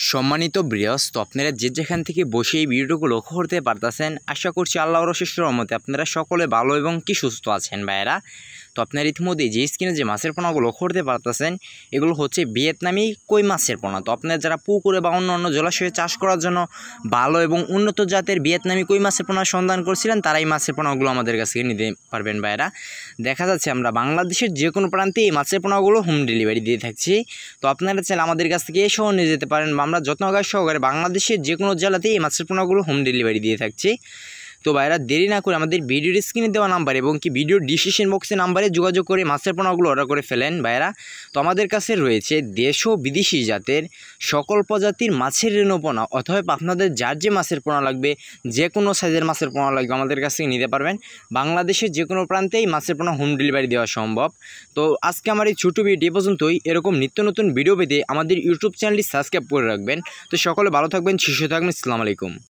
সম্মানিত ভিউয়ার্স, তো আপনারা যে যেখান থেকে বসে এই ভিডিওটুকু লক্ষ্য করতে পারতেছেন, আশা করছি আল্লাহর অশেষ রহমতে আপনারা সকলে ভালো এবং কি সুস্থ আছেন ভাইয়েরা। তো আপনারা ইতিমধ্যে যে স্ক্রিনে যে মাছের পোনাগুলো লক্ষ্য করতে পারতেছেন, এগুলো হচ্ছে ভিয়েতনামি কই মাছের পোনা। তো আপনারা যারা পুকুরে বা অন্য জলাশয়ে চাষ করার জন্য ভালো এবং উন্নত জাতের ভিয়েতনামি কই মাছের পোনার সন্ধান করছিলেন, তারা এই মাছের পোনাগুলো আমাদের কাছ থেকে নিতে পারবেন ভাইয়েরা। দেখা যাচ্ছে আমরা বাংলাদেশের যে কোনো প্রান্তে এই মাছের পোনাগুলো হোম ডেলিভারি দিয়ে থাকছি। তো আপনারা চাইলে আমাদের কাছ থেকে এসেও নিয়ে যেতে পারেন, বা আমরা যত্নকার সহকারে বাংলাদেশের যে কোনো জেলাতেই এই মাছের পোনাগুলো হোম ডেলিভারি দিয়ে থাকছি। তো ভাইরা দেরি না করে আমাদের ভিডিওর স্ক্রিনে দেওয়া নাম্বার এবং কি ভিডিওর ডিসক্রিপশন বক্সের নাম্বারে যোগাযোগ করে মাছের পোনাগুলো অর্ডার করে ফেলেন ভাইরা। তো আমাদের কাছে রয়েছে দেশ ও বিদেশি জাতের সকল প্রজাতির মাছের রেণু পোনা, অথবা আপনাদের যার যে মাছের পোনা লাগবে, যে কোনো সাইজের মাছের পোনা লাগবে আমাদের কাছ থেকে নিতে পারবেন। বাংলাদেশের যে কোনো প্রান্তেই মাছের পোনা হোম ডেলিভারি দেওয়া সম্ভব। তো আজকে আমার এই ছোটো ভিডিও পর্যন্তই। এরকম নিত্য নতুন ভিডিও পেতে আমাদের ইউটিউব চ্যানেলটি সাবস্ক্রাইব করে রাখবেন। তো সকলে ভালো থাকবেন, সুস্থ থাকবেন। আসসালামু আলাইকুম।